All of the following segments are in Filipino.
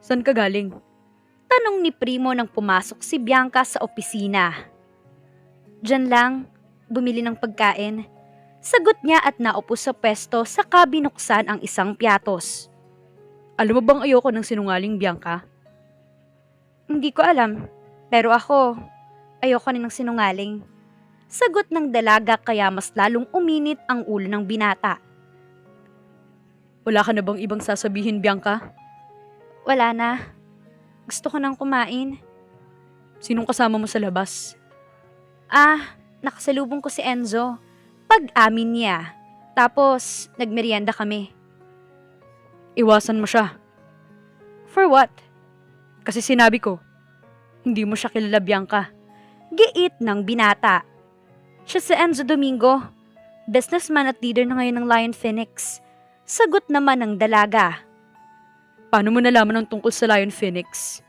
Saan ka galing? Tanong ni Primo nang pumasok si Bianca sa opisina. Diyan lang, bumili ng pagkain. Sagot niya at naupo sa pwesto saka binuksan ang isang piatos. Alam mo bang ayoko ng sinungaling, Bianca? Hindi ko alam, pero ako, ayoko na ng sinungaling. Sagot ng dalaga kaya mas lalong uminit ang ulo ng binata. Wala ka na bang ibang sasabihin, Bianca? Wala na. Gusto ko nang kumain. Sinong kasama mo sa labas? Nakasalubong ko si Enzo. Pag-amin niya. Tapos, nagmerienda kami. Iwasan mo siya. For what? Kasi sinabi ko, hindi mo siya kilala, Bianca. Giit ng binata. Siya si Enzo Domingo. Businessman at leader na ngayon ng Lion Phoenix. Sagot naman ng dalaga. Paano mo nalaman ang tungkol sa Lion Phoenix?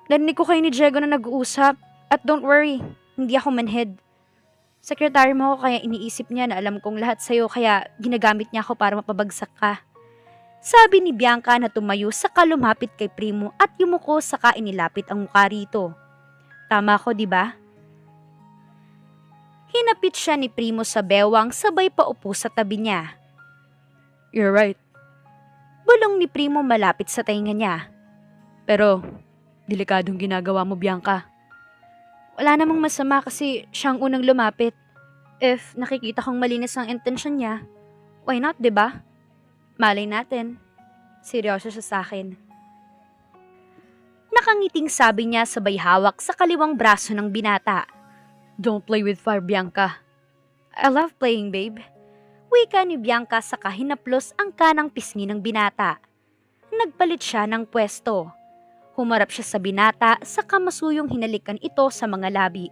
Narinig ko kayo ni Diego na nag-uusap. At don't worry, hindi ako manhead. Sekretary mo ako kaya iniisip niya na alam kong lahat sa'yo kaya ginagamit niya ako para mapabagsak ka. Sabi ni Bianca na tumayo saka lumapit kay Primo at yumuko saka inilapit ang mukha rito. Tama ko, di ba? Hinapit siya ni Primo sa bewang sabay paupo sa tabi niya. You're right. Bulong ni Primo malapit sa tainga niya. Pero, delikadong ginagawa mo, Bianca. Wala namang masama kasi siyang unang lumapit. If nakikita kong malinis ang intensyon niya, why not, di ba? Malay natin. Seryoso siya sa akin. Nakangiting sabi niya sabay hawak sa kaliwang braso ng binata. Don't play with fire, Bianca. I love playing, babe. Wika ni Bianca saka hinaplos ang kanang pisngi ng binata. Nagpalit siya ng pwesto. Humarap siya sa binata saka masuyong hinalikan ito sa mga labi.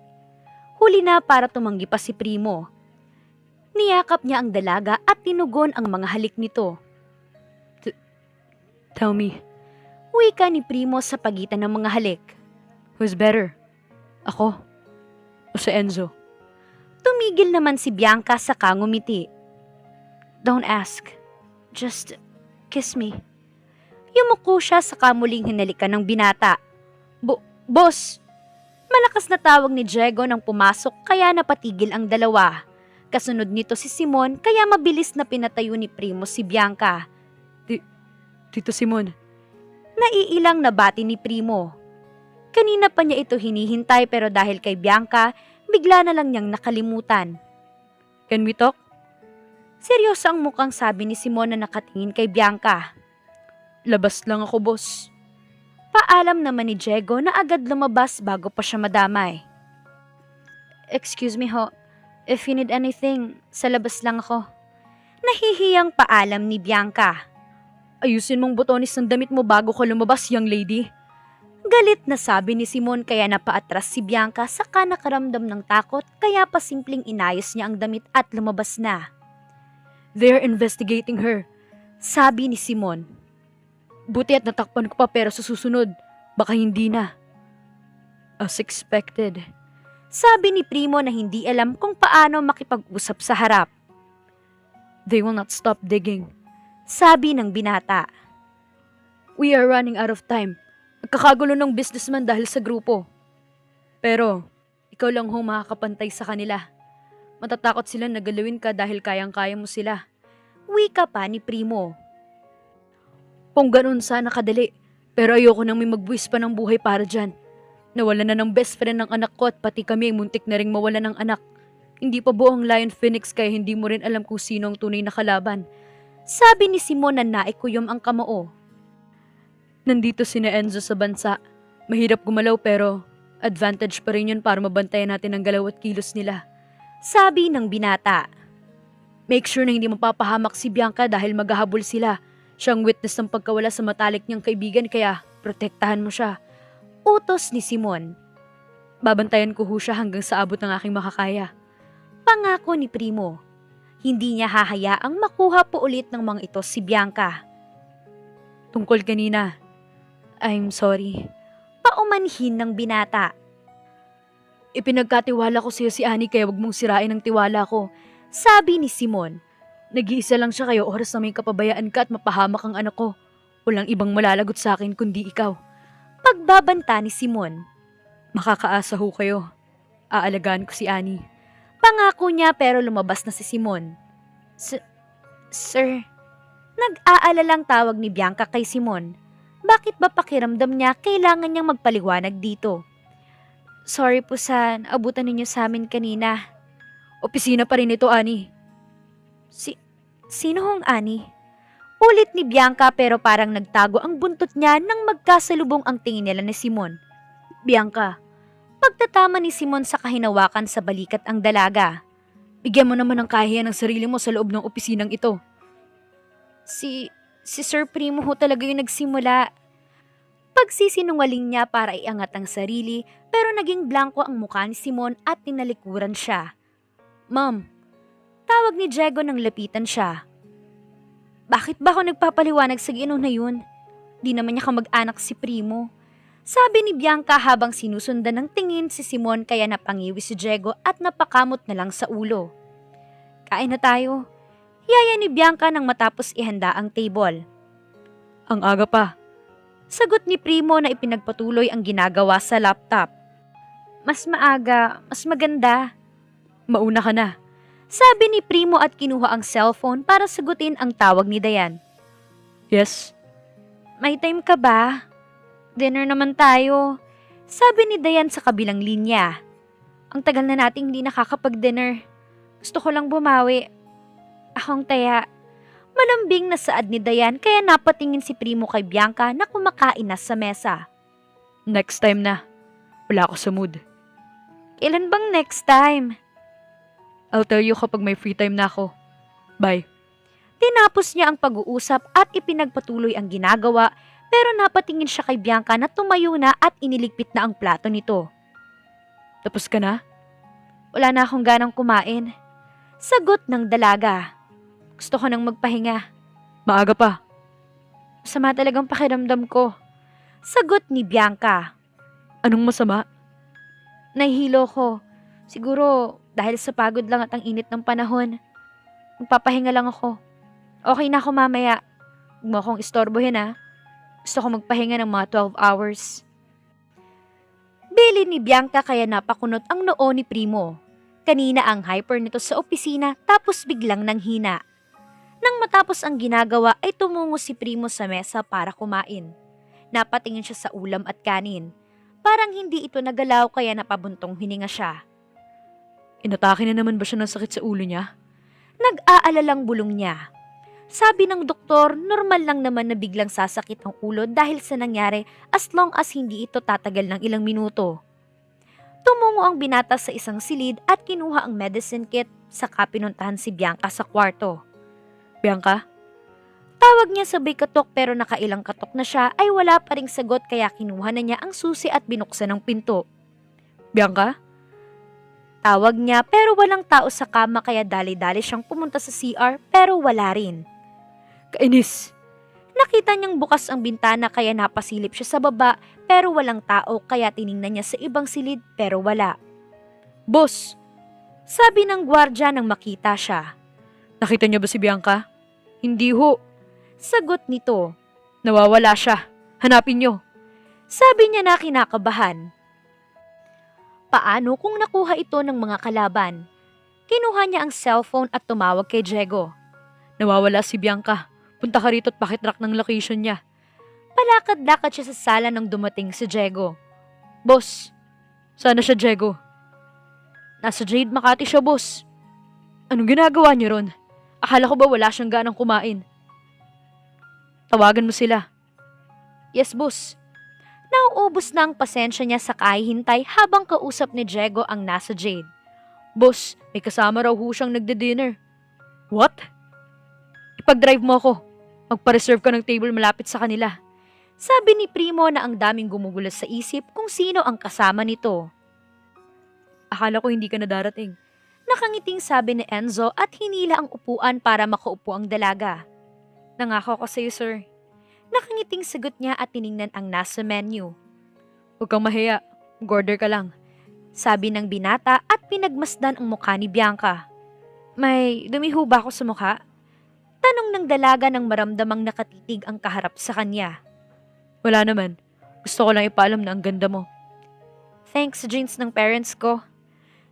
Huli na para tumanggi pa si Primo. Niyakap niya ang dalaga at tinugon ang mga halik nito. Tell me, Wika ni Primo sa pagitan ng mga halik. who's better? Ako o si Enzo? Tumigil naman si Bianca saka ngumiti. Don't ask. Just kiss me. Yumuko siya saka muling hinalikan ng binata. Boss! Malakas na tawag ni Diego nang pumasok kaya napatigil ang dalawa. Kasunod nito si Simon kaya mabilis na pinatayo ni Primo si Bianca. Tito Simon. Naiilang nabati ni Primo. Kanina pa niya ito hinihintay pero dahil kay Bianca, bigla na lang niyang nakalimutan. Can we talk? Seryoso ang mukhang sabi ni Simon na nakatingin kay Bianca. Labas lang ako, boss. Paalam naman ni Diego na agad lumabas bago pa siya madamay. Excuse me ho, if you need anything, sa labas lang ako. Nahihiyang paalam ni Bianca. Ayusin mong botones ng damit mo bago ka lumabas, young lady. Galit na sabi ni Simon kaya napaatras si Bianca saka nakaramdam ng takot kaya pasimpleng inayos niya ang damit at lumabas na. They're investigating her. Sabi ni Simon. Buti at natakpan ko pa pero sa susunod, baka hindi na. As expected. Sabi ni Primo na hindi alam kung paano makipag-usap sa harap. They will not stop digging. Sabi ng binata. We are running out of time. Nagkakagulo ng businessman dahil sa grupo. Pero, ikaw lang ho makakapantay sa kanila. Matatakot sila na galawin ka dahil kayang-kaya mo sila. Wika pa ni Primo. Kung ganun sana kadali, pero ayoko nang may magbuwis pa ng buhay para dyan. Nawala na ng best friend ng anak ko at pati kami ay muntik na ring mawala ng anak. Hindi pa buong Lion Phoenix kaya hindi mo rin alam kung sino ang tunay na kalaban. Sabi ni Simon na naikuyom ang kamao. Nandito sina Enzo sa bansa. Mahirap gumalaw pero advantage pa rin yun para mabantayan natin ang galaw at kilos nila. Sabi ng binata. Make sure na hindi mapapahamak si Bianca dahil maghahabol sila. Siyang witness ng pagkawala sa matalik niyang kaibigan kaya protektahan mo siya. Utos ni Simon. Babantayan ko ho siya hanggang sa abot ng aking makakaya. Pangako ni Primo. Hindi niya hahayaang makuha po ulit ng mga ito si Bianca. Tungkol kanina, I'm sorry. Paumanhin ng binata. Ipinagkatiwala ko sa'yo si Annie kaya wag mong sirain ang tiwala ko. Sabi ni Simon. Nag-iisa lang siya kayo oras na may kapabayaan ka at mapahamak ang anak ko. Walang ibang malalagot sa akin kundi ikaw. Pagbabanta ni Simon. Makakaasa ho kayo. Aalagaan ko si Annie. Pangako niya pero lumabas na si Simon. Sir, nag-aalalang tawag ni Bianca kay Simon. Bakit ba pakiramdam niya kailangan niyang magpaliwanag dito? Sorry po sa abutan ninyo sa amin kanina. Opisina pa rin ito, Annie. Sino hong Ani? Ulit ni Bianca pero parang nagtago ang buntot niya nang magkasalubong ang tingin nila ni Simon. Bianca, Pagtatama ni Simon sa kahinawakan sa balikat ang dalaga. bigyan mo naman ng kahiyan ng sarili mo sa loob ng opisinang ito. Si Sir Primo ho talaga yung nagsimula. Pagsisinungaling niya para iangat ang sarili pero naging blanko ang mukha ni Simon at tinalikuran siya. Ma'am, Tawag ni Diego nang lapitan siya. Bakit ba ako nagpapaliwanag sa gino na yun? Di naman niya kamag-anak si Primo. Sabi ni Bianca habang sinusundan ng tingin si Simon kaya napangiwi si Diego at napakamot na lang sa ulo. Kain na tayo. Yaya ni Bianca nang matapos ihanda ang table. ang aga pa. Sagot ni Primo na ipinagpatuloy ang ginagawa sa laptop. Mas maaga, mas maganda. Mauna ka na. Sabi ni Primo at kinuha ang cellphone para sagutin ang tawag ni Dayan. Yes? May time ka ba? Dinner naman tayo. Sabi ni Dayan sa kabilang linya. Ang tagal na nating hindi nakakapag-dinner. Gusto ko lang bumawi. Akong taya. Malambing na saad ni Dayan kaya napatingin si Primo kay Bianca na kumakain na sa mesa. Next time na. Wala ako sa mood. Kailan bang next time? I'll tell you kapag may free time na ako. Bye. Tinapos niya ang pag-uusap at ipinagpatuloy ang ginagawa pero napatingin siya kay Bianca na tumayo na at iniligpit na ang plato nito. Tapos ka na? Wala na akong ganang kumain. Sagot ng dalaga. Gusto ko nang magpahinga. Maaga pa. Masama talagang pakiramdam ko. Sagot ni Bianca. Anong masama? Nahihilo ko. Siguro dahil sa pagod lang at ang init ng panahon. Magpapahinga lang ako. Okay na ako mamaya. Huwag mo akong istorbohin ha. Gusto ko magpahinga ng mga 12 hours. Bili ni Bianca kaya napakunot ang noo ni Primo. Kanina ang hyper nito sa opisina tapos biglang nanghina. Nang matapos ang ginagawa ay tumungo si Primo sa mesa para kumain. Napatingin siya sa ulam at kanin. Parang hindi ito nagalaw kaya napabuntong hininga siya. Inatake na naman ba siya ng sakit sa ulo niya? Nag-aalalang bulong niya. Sabi ng doktor, normal lang naman na biglang sasakit ang ulo dahil sa nangyari as long as hindi ito tatagal ng ilang minuto. Tumungo ang binata sa isang silid at kinuha ang medicine kit saka pinuntahan si Bianca sa kwarto. Bianca? Tawag niya sabay katok pero nakailang katok na siya ay wala pa ring sagot kaya kinuha na niya ang susi at binuksan ang pinto. Bianca? Tawag niya pero walang tao sa kama kaya dali-dali siyang pumunta sa CR pero wala rin. Kainis! Nakita niyang bukas ang bintana kaya napasilip siya sa baba pero walang tao kaya tiningnan niya sa ibang silid pero wala. Boss! Sabi ng gwardya nang makita siya. Nakita niyo ba si Bianca? Hindi ho. Sagot nito. Nawawala siya. Hanapin niyo. Sabi niya na kinakabahan. Paano kung nakuha ito ng mga kalaban? Kinuha niya ang cellphone at tumawag kay Diego. Nawawala si Bianca. Punta ka rito at pakitrack ng location niya. Palakad-lakad siya sa sala nang dumating si Diego. Boss, sana siya Diego. Nasa Jade Makati siya, boss. Anong ginagawa niyo ron? Akala ko ba wala siyang ganang kumain? Tawagan mo sila. Yes, boss. Nauubos na ang pasensya niya sa kahihintay habang kausap ni Diego ang nasa Jade. Boss, may kasama raw ho siyang nagde-dinner. What? Ipag-drive mo ako. Magpa-reserve ka ng table malapit sa kanila. Sabi ni Primo na ang daming gumugulo sa isip kung sino ang kasama nito. Akala ko hindi ka na darating. Nakangiting sabi ni Enzo at hinila ang upuan para makaupo ang dalaga. Nangako ko sa'yo, sir. Nakangiting sagot niya at tiningnan ang nasa menu. Huwag kang mahiya. Mag-order ka lang. Sabi ng binata at pinagmasdan ang mukha ni Bianca. May dumi ho ba ako sa mukha? Tanong ng dalaga nang maramdamang nakatitig ang kaharap sa kanya. Wala naman. Gusto ko lang ipaalam na ang ganda mo. Thanks sa jeans ng parents ko.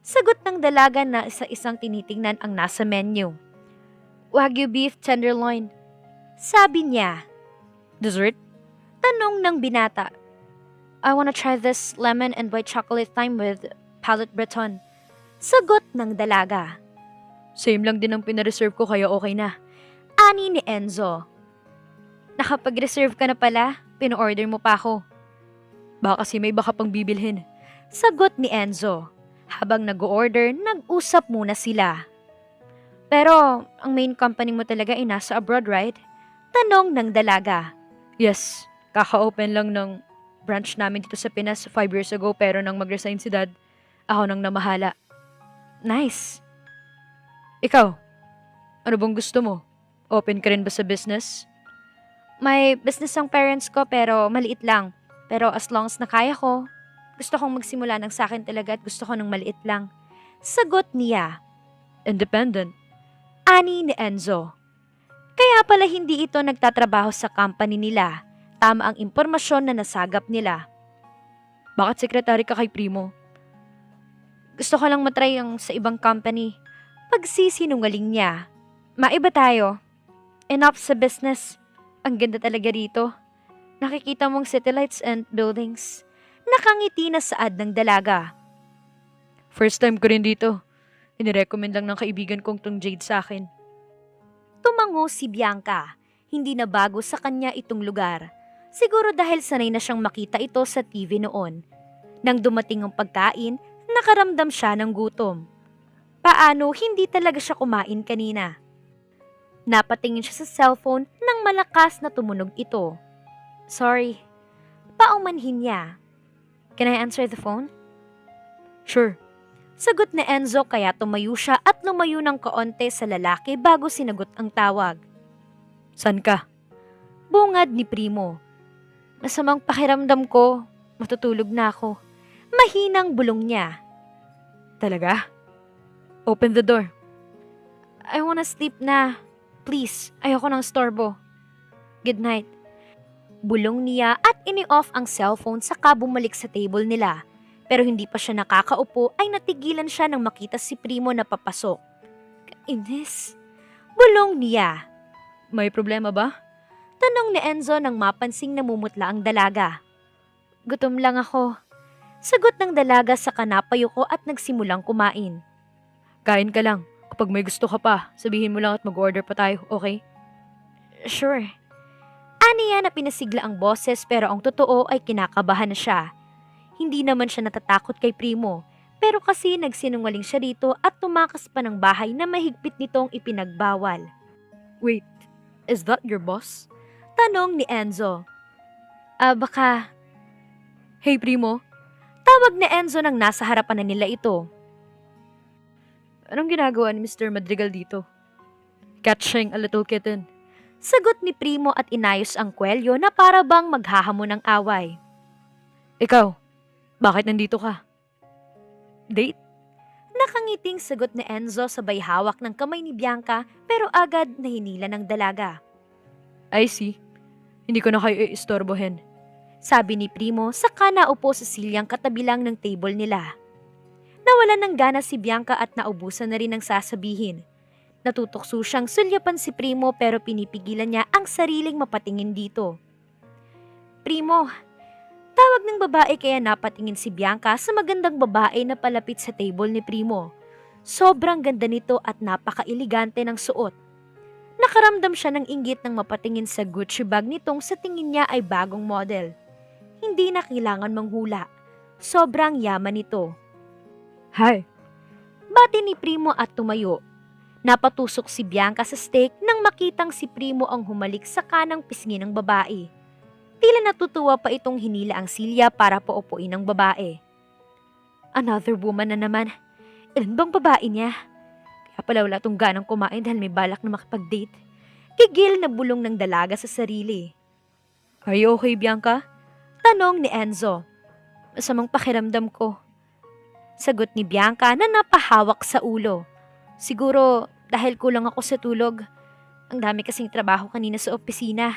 Sagot ng dalaga na isa-isang tinitingnan ang nasa menu. Wagyu beef tenderloin. Sabi niya. Dessert? Tanong ng binata. I wanna try this lemon and white chocolate thyme with palette breton. Sagot ng dalaga. Same lang din ang pinareserve ko kaya okay na. Ani ni Enzo. Nakapag-reserve ka na pala? Pino-order mo pa ako. Baka kasi may baka pang bibilhin. Sagot ni Enzo. Habang nag-order, nag-usap muna sila. Pero, ang main company mo talaga ay nasa abroad, right? Tanong ng dalaga. Yes, kaka-open lang ng branch namin dito sa Pinas 5 years ago pero nang mag-resign si Dad, ako nang namahala. Nice. Ikaw, ano bang gusto mo? Open ka rin ba sa business? May business ang parents ko pero maliit lang. Pero as long as na kaya ko, gusto kong magsimula ng sa akin talaga at gusto ko ng maliit lang. Sagot niya. Independent. Ani ni Enzo. Kaya pala hindi ito nagtatrabaho sa company nila. Tama ang impormasyon na nasagap nila. Bakit sekretary ka kay Primo? Gusto ko lang matry yung sa ibang company. Pagsisinungaling niya. Maiba tayo. Enough sa business. Ang ganda talaga rito. Nakikita mong city lights and buildings. Nakangiti na saad ng dalaga. First time ko rin dito. Inirecommend lang ng kaibigan kong tong Jade sa akin. Tumango si Bianca. Hindi na bago sa kanya itong lugar. Siguro dahil sanay na siyang makita ito sa TV noon. Nang dumating ang pagkain, nakaramdam siya ng gutom. Paano hindi talaga siya kumain kanina? Napatingin siya sa cellphone nang malakas na tumunog ito. Sorry. Paumanhin niya. Can I answer the phone? Sure. Sagot ni Enzo kaya tumayo siya at lumayo ng kaonte sa lalaki bago sinagot ang tawag. San ka? Bungad ni Primo. Masamang pakiramdam ko. Matutulog na ako. Mahinang bulong niya. Talaga? Open the door. I wanna sleep na. Please, ayoko ng storbo. Good night. Bulong niya at ini-off ang cellphone saka bumalik sa table nila. Pero hindi pa siya nakakaupo ay natigilan siya nang makita si Primo na papasok. Kainis. Bulong niya. May problema ba? Tanong ni Enzo nang mapansing namumutla ang dalaga. Gutom lang ako. Sagot ng dalaga sa kanapayuko at nagsimulang kumain. Kain ka lang. Kapag may gusto ka pa, sabihin mo lang at mag-order pa tayo, okay? Sure. Aniya na pinasigla ang boses pero ang totoo ay kinakabahan na siya. Hindi naman siya natatakot kay Primo, pero kasi nagsinungaling siya rito at tumakas pa ng bahay na mahigpit nitong ipinagbawal. Wait, is that your boss? Tanong ni Enzo. Baka... Hey Primo, Tawag ni Enzo nang nasa harapan na nila ito. anong ginagawa ni Mr. Madrigal dito? Catching a little kitten. Sagot ni Primo at inayos ang kwelyo na para bang maghahamon ng away. Ikaw, bakit nandito ka? Date? Nakangiting sagot ni Enzo sabay hawak ng kamay ni Bianca pero agad nahinila ng dalaga. I see. Hindi ko na kayo iistorbohin. Sabi ni Primo saka naupo sa silyang katabilang ng table nila. Nawalan ng gana si Bianca at naubusan na rin ng sasabihin. Natutokso siyang sulyapan si Primo pero pinipigilan niya ang sariling mapatingin dito. Primo, tawag ng babae kaya napatingin si Bianca sa magandang babae na palapit sa table ni Primo. Sobrang ganda nito at napaka-elegante ng suot. Nakaramdam siya ng inggit nang mapatingin sa Gucci bag nitong sa tingin niya ay bagong model. Hindi na kailangan manghula. Sobrang yaman nito. Hi. Bati ni Primo at tumayo. Napatusok si Bianca sa steak nang makitang si Primo ang humalik sa kanang pisngi ng babae. Tila natutuwa pa itong hinila ang silya para paupuin ng babae. Another woman na naman. Ilan bang babae niya? Kaya pala wala tong ganang kumain dahil may balak na makipag-date. Gigil na bulong ng dalaga sa sarili. Are you okay, Bianca? Tanong ni Enzo. Masamang pakiramdam ko. Sagot ni Bianca na napahawak sa ulo. Siguro dahil kulang ako sa tulog. Ang dami kasing trabaho kanina sa opisina.